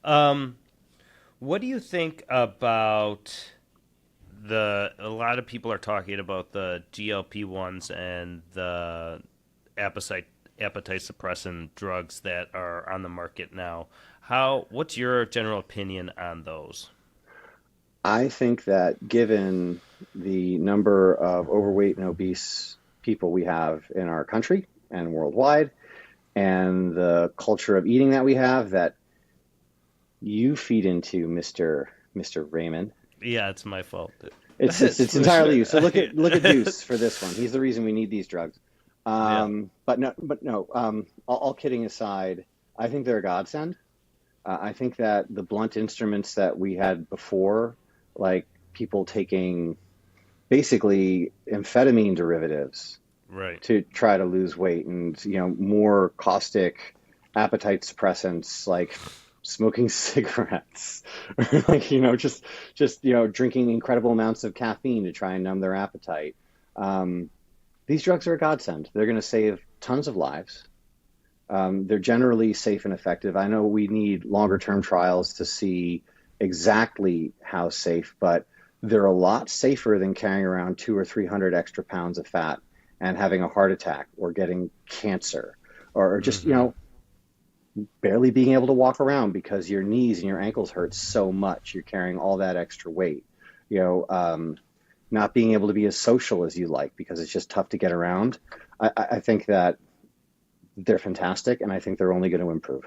Um, what do you think about a lot of people are talking about the GLP-1s and the appetite appetite-suppressant drugs that are on the market now. What's your general opinion on those? I think that given the number of overweight and obese people we have in our country and worldwide, and the culture of eating that we have, that you feed into, Mr. Raymond. Yeah, it's my fault. It's It's it's for entirely you. sure. So look at Duce for this one. He's the reason we need these drugs. Yeah. But no. All kidding aside, I think they're a godsend. I think that the blunt instruments that we had before, like people taking basically amphetamine derivatives Right. to try to lose weight, and more caustic appetite suppressants like smoking cigarettes, or like just drinking incredible amounts of caffeine to try and numb their appetite. um, these drugs are a godsend. They're going to save tons of lives. They're generally safe and effective. I know we need longer term trials to see exactly how safe, but they're a lot safer than carrying around 200 or 300 extra pounds of fat and having a heart attack or getting cancer, or just, Mm-hmm. barely being able to walk around because your knees and your ankles hurt so much. You're carrying all that extra weight. You know, Not being able to be as social as you like because it's just tough to get around. I think that they're fantastic, and I think they're only going to improve.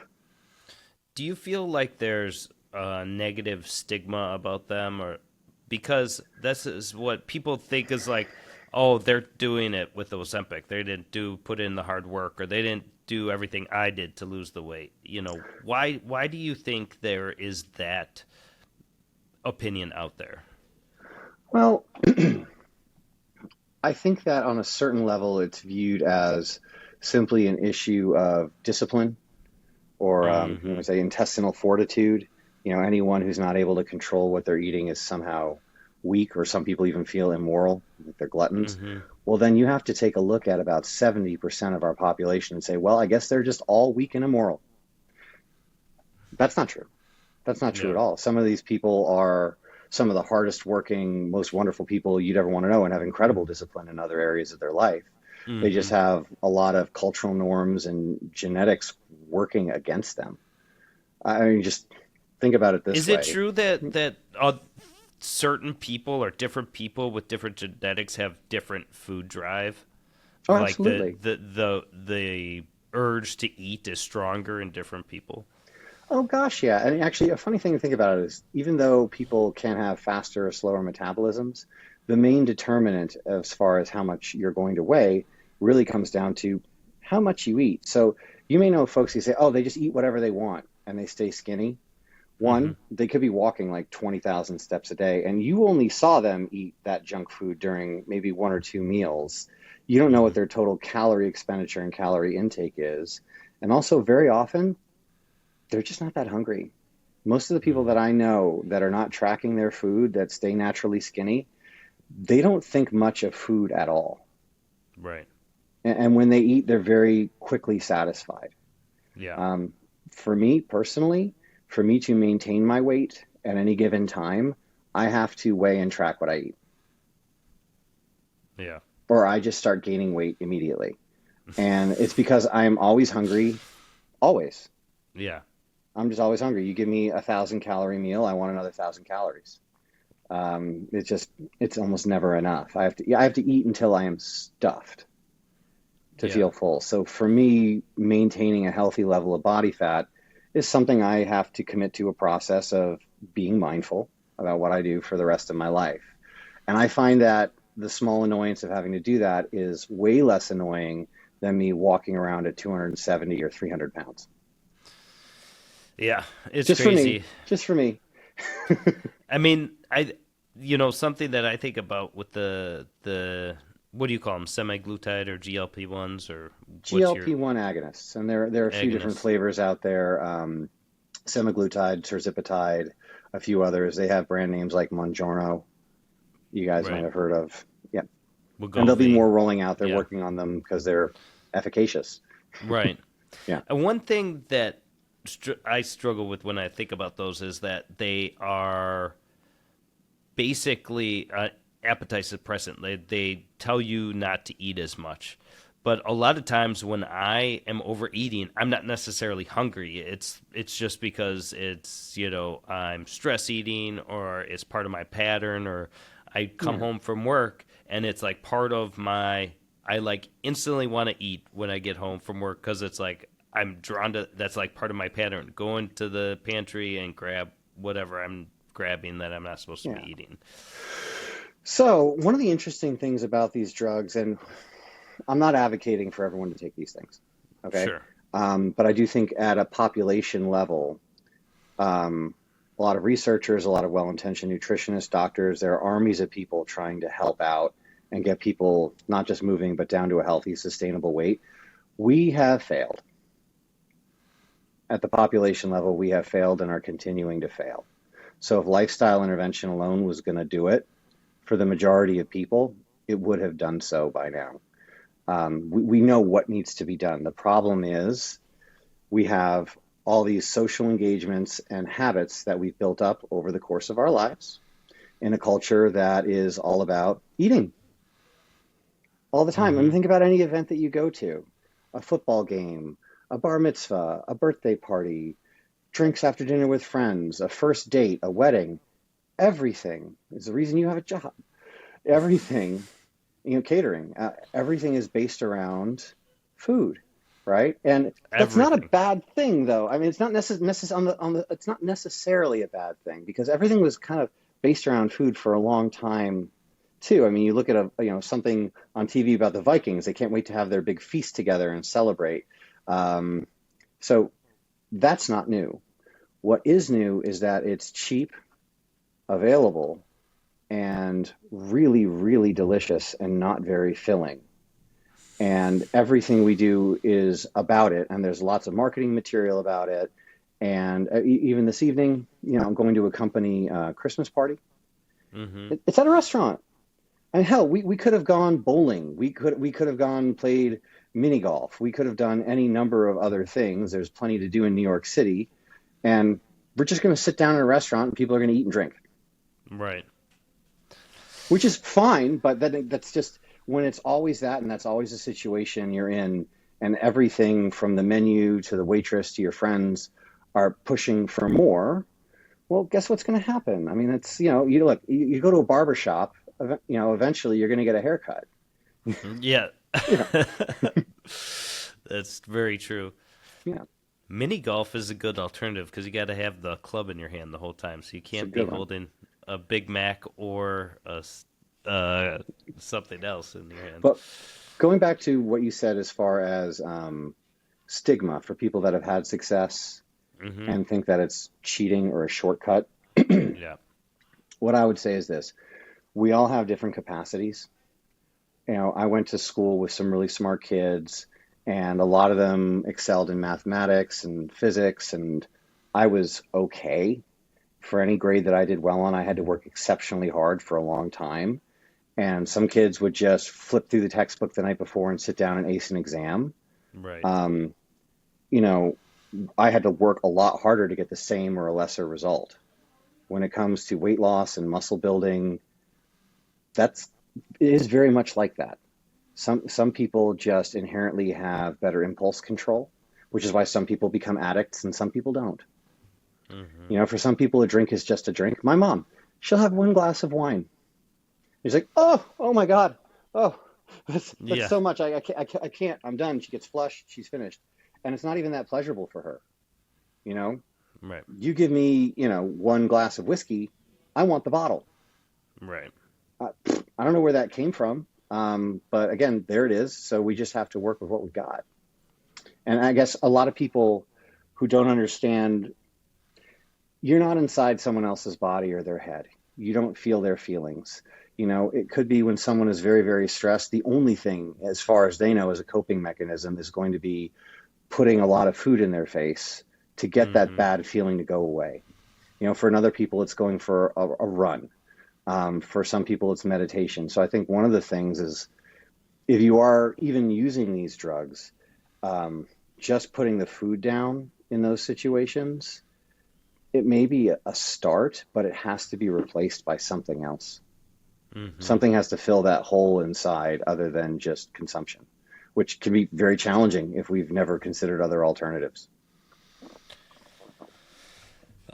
Do you feel like there's a negative stigma about them, or because this is what people think is like, oh, they're doing it with Ozempic. They didn't put in the hard work, or they didn't do everything I did to lose the weight. Why do you think there is that opinion out there? Well, I think that on a certain level, it's viewed as simply an issue of discipline, or Mm-hmm. say intestinal fortitude. Anyone who's not able to control what they're eating is somehow weak, or some people even feel immoral, like they're gluttons. Mm-hmm. Well, then you have to take a look at about 70% of our population and say, well, I guess they're just all weak and immoral. That's not true. That's not true Yeah. at all. Some of these people are some of the hardest working, most wonderful people you'd ever want to know, and have incredible discipline in other areas of their life. They just Mm-hmm. have a lot of cultural norms and genetics working against them. I mean, just think about it this Is it way. true that certain people or different people with different genetics have different food drive? Oh, Like absolutely. the urge to eat is stronger in different people. Oh, gosh, yeah. And actually, a funny thing to think about is even though people can have faster or slower metabolisms, the main determinant as far as how much you're going to weigh really comes down to how much you eat. So you may know folks who say, oh, they just eat whatever they want and they stay skinny. Mm-hmm. One, they could be walking like 20,000 steps a day, and you only saw them eat that junk food during maybe one or two meals. You don't know Mm-hmm. what their total calorie expenditure and calorie intake is. And also, very often, they're just not that hungry. Most of the people Mm-hmm. that I know that are not tracking their food, that stay naturally skinny, they don't think much of food at all. Right. And when they eat, they're very quickly satisfied. Yeah. Um, for me personally, for me to maintain my weight at any given time, I have to weigh and track what I eat, Yeah. or I just start gaining weight immediately. And it's because I'm always hungry, always. Yeah. I'm just always hungry. You give me 1,000 calorie meal, I want another 1,000 calories. It's almost never enough. I have to eat until I am stuffed to Yeah. feel full. So for me, maintaining a healthy level of body fat is something I have to commit to a process of being mindful about what I do for the rest of my life. And I find that the small annoyance of having to do that is way less annoying than me walking around at 270 or 300 pounds. Yeah. It's Just for me. crazy. Just for me. I mean, something that I think about with the what do you call them? Semi-glutide or GLP-1s, or what's your GLP-1 agonists, and there are a few different agonist? flavors out there. Semaglutide, tirzepatide, a few others. They have brand names like Monjorno. You guys might Right. have heard of. Yeah, and there'll be Wegovy. more rolling out. They're Yeah. working on them because they're efficacious. Right. Yeah. And one thing I struggle with when I think about those is that they are basically appetite suppressant. They tell you not to eat as much. But a lot of times when I am overeating, I'm not necessarily hungry. It's just because it's, I'm stress eating, or it's part of my pattern, or I come home from work and it's like part of I like instantly want to eat when I get home from work, because it's like I'm drawn to, that's like part of my pattern, going to the pantry and grab whatever I'm grabbing that I'm not supposed to be eating. So one of the interesting things about these drugs, and I'm not advocating for everyone to take these things, okay? Sure. But I do think at a population level, a lot of researchers, a lot of well-intentioned nutritionists, doctors, there are armies of people trying to help out and get people not just moving, but down to a healthy, sustainable weight. We have failed. At the population level, we have failed and are continuing to fail. So if lifestyle intervention alone was going to do it, for the majority of people, it would have done so by now. We know what needs to be done. The problem is we have all these social engagements and habits that we've built up over the course of our lives in a culture that is all about eating all the time. I mean, think about any event that you go to, a football game, a bar mitzvah, a birthday party, drinks after dinner with friends, a first date, a wedding. Everything is the reason you have a job. Everything, catering, everything is based around food, right? And that's not a bad thing, though. I mean, it's not it's not necessarily a bad thing, because everything was kind of based around food for a long time, too. I mean, you look at something on TV about the Vikings; they can't wait to have their big feast together and celebrate. So that's not new. What is new is that it's cheap, available, and really, really delicious and not very filling. And everything we do is about it, and there's lots of marketing material about it. And even this evening, I'm going to a company Christmas party. It's at a restaurant. And hell, we could have gone bowling. We could have gone played mini golf. We could have done any number of other things. There's plenty to do in New York City. And we're just going to sit down in a restaurant and people are going to eat and drink. Right. Which is fine, but that's just when it's always that, and that's always the situation you're in, and everything from the menu to the waitress to your friends are pushing for more. Well, guess what's going to happen? I mean, it's, you go to a barber shop, eventually you're going to get a haircut. Yeah. That's very true. Yeah. Mini golf is a good alternative because you got to have the club in your hand the whole time, so you can't be holding a Big Mac or something else in your hand. But going back to what you said as far as stigma for people that have had success and think that it's cheating or a shortcut, yeah. What I would say is this: we all have different capacities. I went to school with some really smart kids, and a lot of them excelled in mathematics and physics, and I was okay. For any grade that I did well on, I had to work exceptionally hard for a long time. And some kids would just flip through the textbook the night before and sit down and ace an exam. Right. I had to work a lot harder to get the same or a lesser result. When it comes to weight loss and muscle building, it is very much like that. Some people just inherently have better impulse control, which is why some people become addicts and some people don't. For some people, a drink is just a drink. My mom, she'll have one glass of wine. She's like, oh my God. Oh, that's so much. I can't. I'm done. She gets flushed. She's finished. And it's not even that pleasurable for her. Right. You give me, one glass of whiskey, I want the bottle. Right. I don't know where that came from. But again, there it is. So we just have to work with what we got. And I guess a lot of people who don't understand, you're not inside someone else's body or their head. You don't feel their feelings. It could be when someone is very, very stressed, the only thing, as far as they know, as a coping mechanism is going to be putting a lot of food in their face to get that bad feeling to go away. For another people, it's going for a run. For some people, it's meditation. So I think one of the things is, if you are even using these drugs, just putting the food down in those situations, it may be a start, but it has to be replaced by something else. Something has to fill that hole inside other than just consumption, which can be very challenging if we've never considered other alternatives.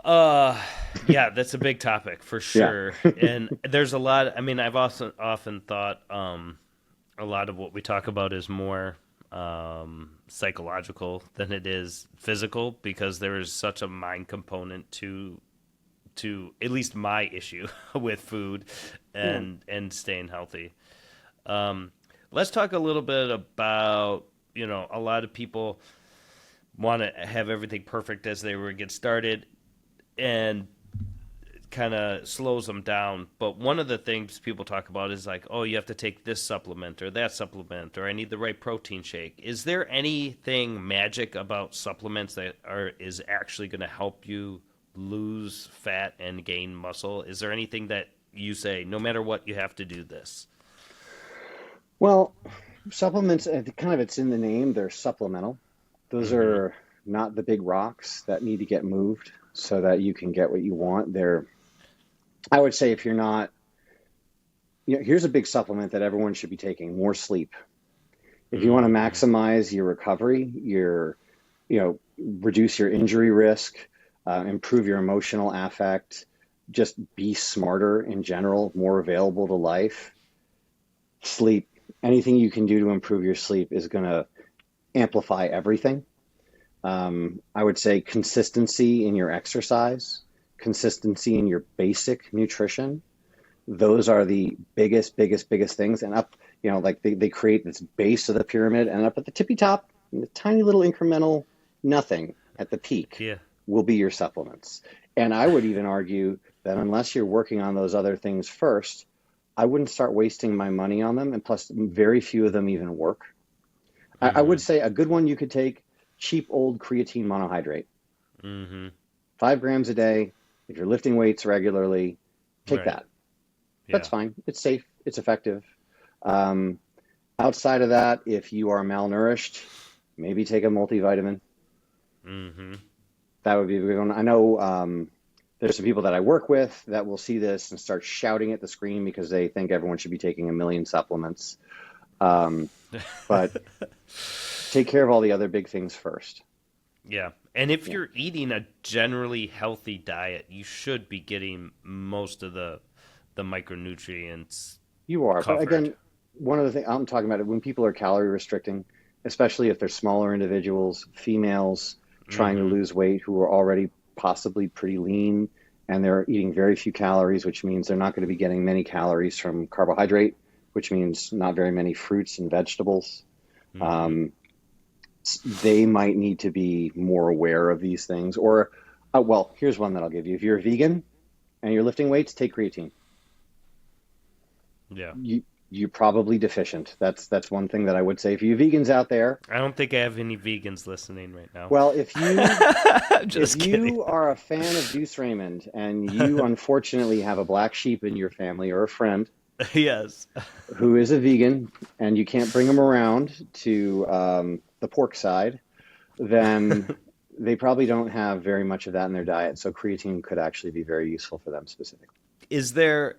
Yeah, that's a big topic for sure. Yeah. And there's a lot, I mean, I've also often thought a lot of what we talk about is more psychological than it is physical, because there is such a mind component to at least my issue with food and staying healthy. Let's talk a little bit about, a lot of people want to have everything perfect as they were get started, and kind of slows them down. But one of the things people talk about is like, oh, you have to take this supplement or that supplement, or I need the right protein shake. Is there anything magic about supplements that is actually going to help you lose fat and gain muscle? Is there anything that you say, no matter what, you have to do this? Well, supplements, it's in the name, they're supplemental. Those are not the big rocks that need to get moved so that you can get what you want. I would say if you're not, here's a big supplement that everyone should be taking: more sleep. If you want to maximize your recovery, reduce your injury risk, improve your emotional affect, just be smarter in general, more available to life, sleep. Anything you can do to improve your sleep is going to amplify everything. I would say consistency in your exercise, consistency in your basic nutrition. Those are the biggest things. And up, they create this base of the pyramid, and up at the tippy top, the tiny little incremental nothing at the peak will be your supplements. And I would even argue that unless you're working on those other things first, I wouldn't start wasting my money on them. And plus, very few of them even work. I would say a good one you could take: cheap old creatine monohydrate. 5 grams a day. If you're lifting weights regularly, take that. That's fine. It's safe. It's effective. Outside of that, if you are malnourished, maybe take a multivitamin. That would be a good one. I know there's some people that I work with that will see this and start shouting at the screen because they think everyone should be taking a million supplements. But take care of all the other big things first. Yeah. And if you're eating a generally healthy diet, you should be getting most of the micronutrients. You are. covered. But again, one of the things I'm talking about it when people are calorie restricting, especially if they're smaller individuals, females trying to lose weight who are already possibly pretty lean, and they're eating very few calories, which means they're not going to be getting many calories from carbohydrate, which means not very many fruits and vegetables. They might need to be more aware of these things. Or, well, here's one that I'll give you. If you're a vegan and you're lifting weights, take creatine. Yeah. You're probably deficient. That's one thing that I would say. For you vegans out there, I don't think I have any vegans listening right now. well, if kidding. you are a fan of Duce Raymond and you unfortunately have a black sheep in your family or a friend Yes. who is a vegan and you can't bring them around to the pork side, then they probably don't have very much of that in their diet. So creatine could actually be very useful for them specifically. Is there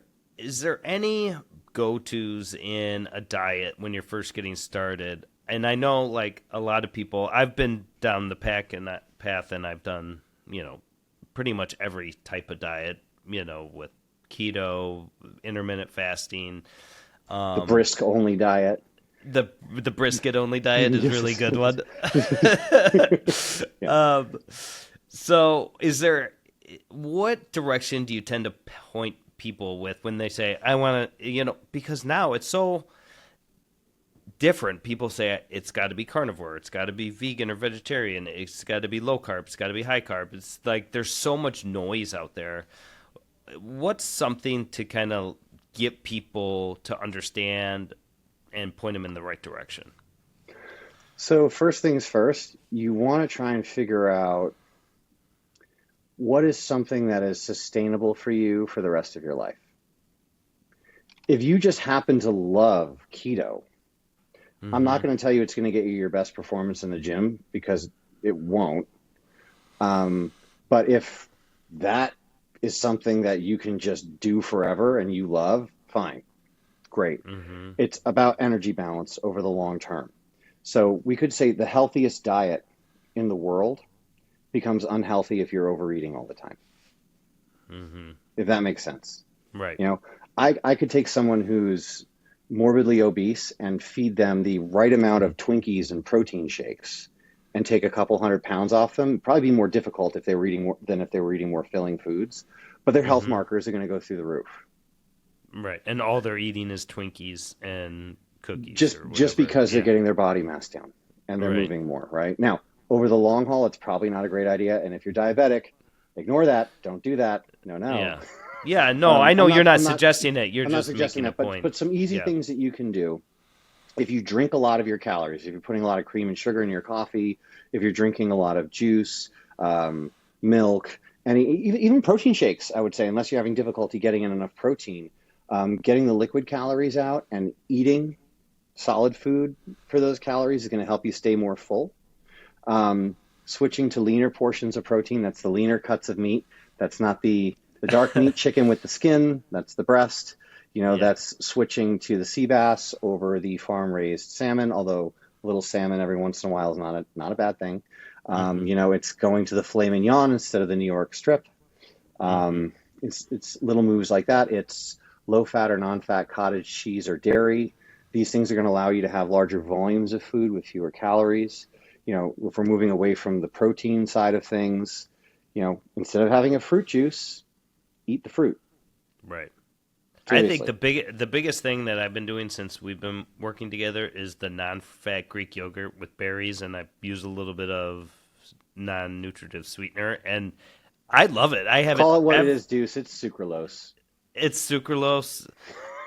any go-tos in a diet when you're first getting started? And I know, like, a lot of people, I've been down the path and I've done, pretty much every type of diet, with keto, intermittent fasting. The brisk only diet. The brisket only diet is a really good one. So what direction do you tend to point people with when they say, I want to, because now it's so different. People say it's got to be carnivore, it's got to be vegan or vegetarian, it's got to be low carb, it's got to be high carb. It's like there's so much noise out there. What's something to kind of get people to understand and point them in the right direction? So first things first, you want to try and figure out what is something that is sustainable for you for the rest of your life. If you just happen to love keto, I'm not going to tell you it's going to get you your best performance in the gym, because it won't. But if that is something that you can just do forever and you love, fine, great. Mm-hmm. It's about energy balance over the long term. So we could say the healthiest diet in the world becomes unhealthy if you're overeating all the time, Mm-hmm. if that makes sense. Right. You know, I could take someone who's morbidly obese and feed them the right amount of Twinkies and protein shakes and take a couple 100 pounds off them. It'd probably be more difficult if they were eating more than if they were eating more filling foods, but their health Mm-hmm. markers are going to go through the roof. Right. And all they're eating is Twinkies and cookies Just or just whatever. because they're Yeah. getting their body mass down and they're Right. moving more, right? Now, over the long haul, it's probably not a great idea. And if you're diabetic, ignore that. Don't do that. No, no. Yeah. Yeah. No, I know you're not suggesting it. You're I'm not just suggesting making a that, but point. some easy Yeah. things that you can do. If you drink a lot of your calories, if you're putting a lot of cream and sugar in your coffee, if you're drinking a lot of juice, milk, and even protein shakes, I would say, unless you're having difficulty getting in enough protein, getting the liquid calories out and eating solid food for those calories is going to help you stay more full. Switching to leaner portions of protein, that's the leaner cuts of meat. That's not the dark meat chicken with the skin. That's the breast. Yeah. That's switching to the sea bass over the farm-raised salmon, although a little salmon every once in a while is not a bad thing. It's going to the filet mignon instead of the New York strip. It's little moves like that. It's low-fat or non-fat cottage cheese or dairy. These things are going to allow you to have larger volumes of food with fewer calories. If we're moving away from the protein side of things, instead of having a fruit juice, eat the fruit. Right. Seriously. I think the biggest thing that I've been doing since we've been working together is the non-fat Greek yogurt with berries, and I use a little bit of non-nutritive sweetener, and I love it. I haven't Call it what it is, Duce. It's sucralose. It's sucralose.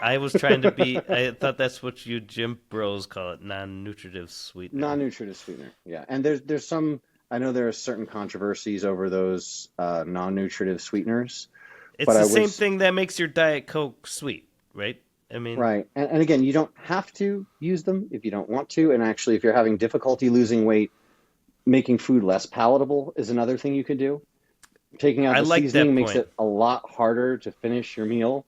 I was trying to be. I thought that's what you gym bros call it, non-nutritive sweetener. Non-nutritive sweetener, yeah. And there's some. I know there are certain controversies over those non-nutritive sweeteners. It's the same thing that makes your Diet Coke sweet, right? I mean, right. And again, you don't have to use them if you don't want to. And actually, if you're having difficulty losing weight, making food less palatable is another thing you could do. Taking out the seasoning makes it a lot harder to finish your meal.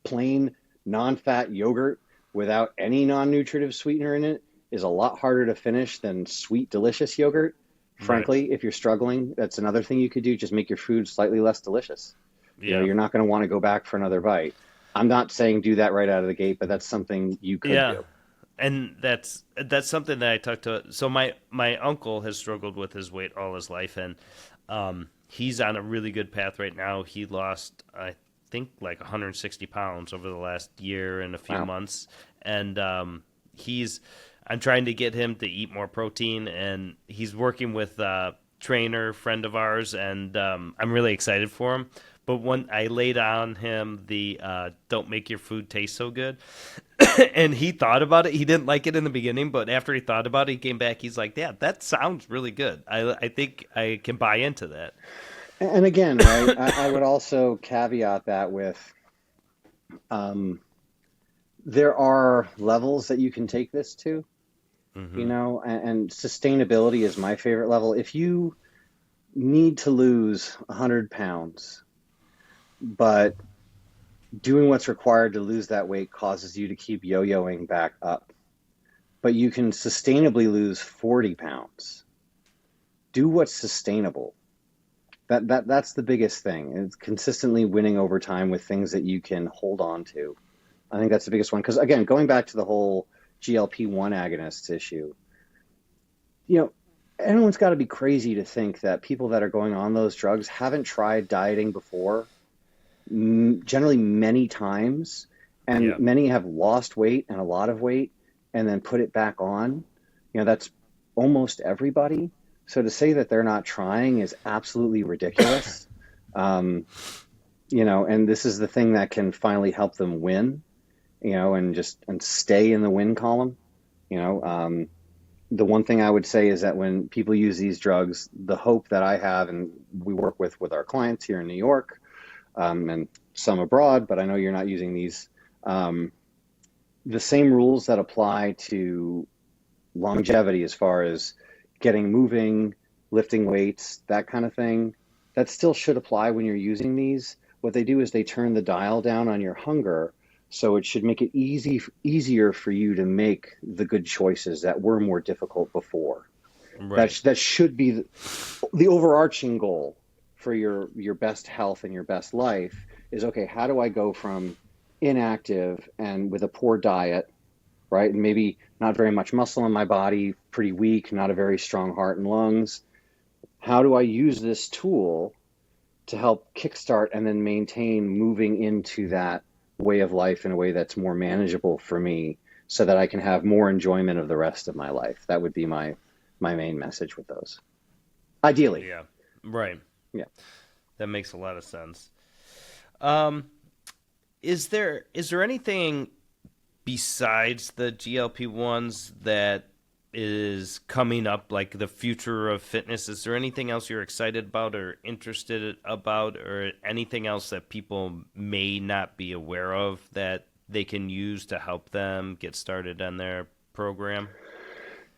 Plain non-fat yogurt without any non-nutritive sweetener in it is a lot harder to finish than sweet, delicious yogurt. Frankly, if you're struggling, that's another thing you could do. Just make your food slightly less delicious. Yeah. You're not going to want to go back for another bite. I'm not saying do that right out of the gate, but that's something you could do. And that's something that I talked to. So my uncle has struggled with his weight all his life, and he's on a really good path right now. He lost, I think, like 160 pounds over the last year and a few months, and I'm trying to get him to eat more protein, and he's working with a trainer friend of ours, and I'm really excited for him. But when I laid on him the don't make your food taste so good, and he thought about it. He didn't like it in the beginning, but after he thought about it, he came back. He's like, yeah, that sounds really good. I think I can buy into that. And again, right, I would also caveat that with there are levels that you can take this to, and sustainability is my favorite level. If you need to lose 100 pounds, but doing what's required to lose that weight causes you to keep yo-yoing back up, but you can sustainably lose 40 pounds. Do what's sustainable. That's the biggest thing. It's consistently winning over time with things that you can hold on to. I think that's the biggest one. Because again, going back to the whole GLP-1 agonists issue, everyone's got to be crazy to think that people that are going on those drugs haven't tried dieting before, generally many times, and many have lost weight and a lot of weight and then put it back on. That's almost everybody. So to say that they're not trying is absolutely ridiculous. And this is the thing that can finally help them win, and stay in the win column. The one thing I would say is that when people use these drugs, the hope that I have, and we work with our clients here in New York, and some abroad, but I know you're not using these, the same rules that apply to longevity as far as getting moving, lifting weights, that kind of thing, that still should apply when you're using these. What they do is they turn the dial down on your hunger, so it should make it easier for you to make the good choices that were more difficult before. Right. That should be the overarching goal for your best health and your best life is, okay, how do I go from inactive and with a poor diet, right? And maybe not very much muscle in my body, pretty weak, not a very strong heart and lungs. How do I use this tool to help kickstart and then maintain moving into that way of life in a way that's more manageable for me so that I can have more enjoyment of the rest of my life? That would be my main message with those. Ideally. Yeah. Right. Yeah. That makes a lot of sense. Is there anything besides the GLP-1s that is coming up, like the future of fitness? Is there anything else you're excited about or interested about, or anything else that people may not be aware of that they can use to help them get started on their program?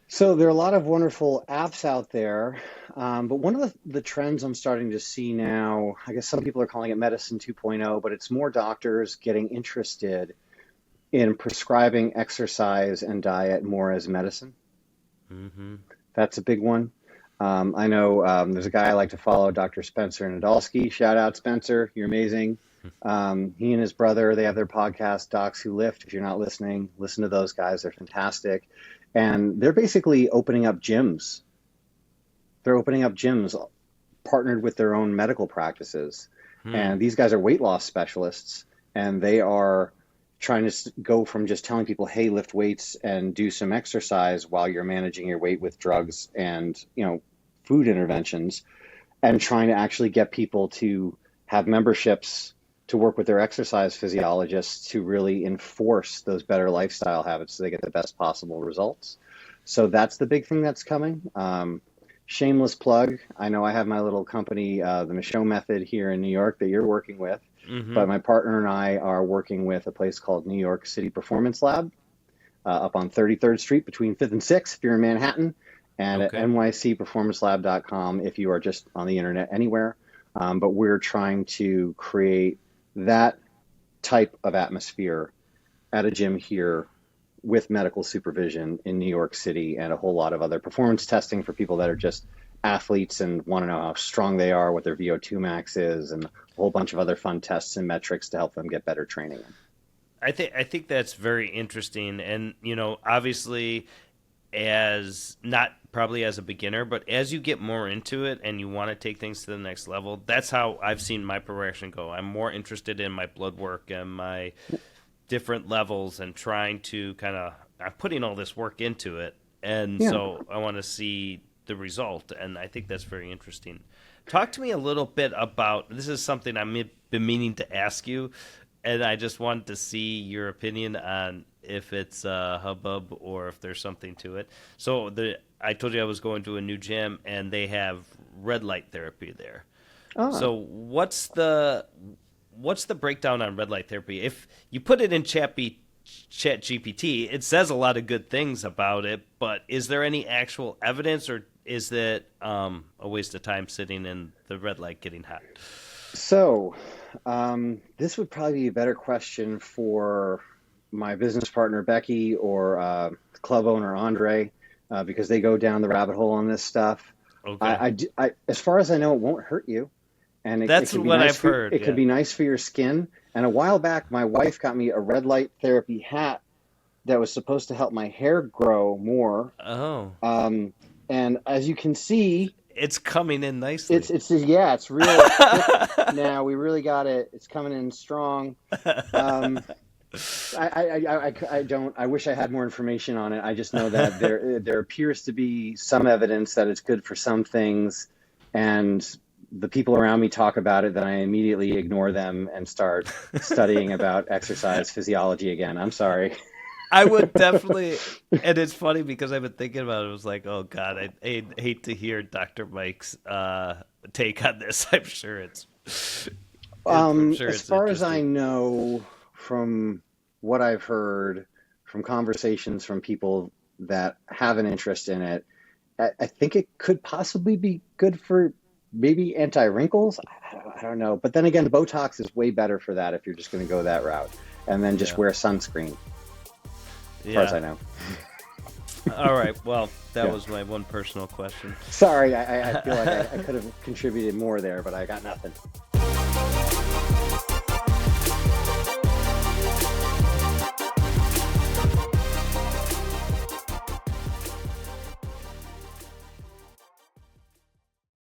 So there are a lot of wonderful apps out there, but one of the trends I'm starting to see now, I guess some people are calling it medicine 2.0, but it's more doctors getting interested in prescribing exercise and diet more as medicine. Mm-hmm. That's a big one. I know there's a guy I like to follow, Dr. Spencer Nadolsky. Shout out, Spencer. You're amazing. He and his brother, they have their podcast, Docs Who Lift. If you're not listening, listen to those guys. They're fantastic. And they're basically opening up gyms. They're opening up gyms partnered with their own medical practices. And these guys are weight loss specialists, and they are trying to go from just telling people, hey, lift weights and do some exercise while you're managing your weight with drugs and, food interventions, and trying to actually get people to have memberships to work with their exercise physiologists to really enforce those better lifestyle habits so they get the best possible results. So that's the big thing that's coming. Shameless plug. I know I have my little company, the Michaud Method here in New York that you're working with, but my partner and I are working with a place called New York City Performance Lab up on 33rd Street between 5th and 6th if you're in Manhattan, and at nycperformancelab.com if you are just on the internet anywhere. But we're trying to create that type of atmosphere at a gym here with medical supervision in New York City, and a whole lot of other performance testing for people that are just athletes and want to know how strong they are, what their VO2 max is, and a whole bunch of other fun tests and metrics to help them get better training. I think that's very interesting, and obviously, as not probably as a beginner, but as you get more into it and you want to take things to the next level, that's how I've seen my progression go. I'm more interested in my blood work and my different levels, and trying to I'm putting all this work into it, and so I want to see the result, and I think that's very interesting. Talk to me a little bit about, this is something I've been meaning to ask you, and I just wanted to see your opinion on if it's a hubbub or if there's something to it. So I told you I was going to a new gym, and they have red light therapy there. Oh. So what's the breakdown on red light therapy? If you put it in ChatGPT, it says a lot of good things about it, but is there any actual evidence, or is that a waste of time sitting in the red light getting hot? So this would probably be a better question for my business partner, Becky, or club owner, Andre, because they go down the rabbit hole on this stuff. Okay. I as far as I know, it won't hurt you. And that's what I've heard. It could be nice for your skin. And a while back, my wife got me a red light therapy hat that was supposed to help my hair grow more. Oh. And as you can see, it's coming in nicely. It's real thick now. We really got it. It's coming in strong. I wish I had more information on it. I just know that there appears to be some evidence that it's good for some things, and the people around me talk about it, then I immediately ignore them and start studying about exercise physiology again. I'm sorry. I would definitely, and it's funny because I've been thinking about it. I was like, oh God, I hate to hear Dr. Mike's take on this. I'm sure it's as far as I know, from what I've heard from conversations from people that have an interest in it, I think it could possibly be good for maybe anti-wrinkles. I don't know. But then again, Botox is way better for that if you're just going to go that route. And then just Yeah. wear sunscreen, as far as I know. All right. Well, that Yeah. was my one personal question. Sorry, I feel like I could have contributed more there, but I got nothing.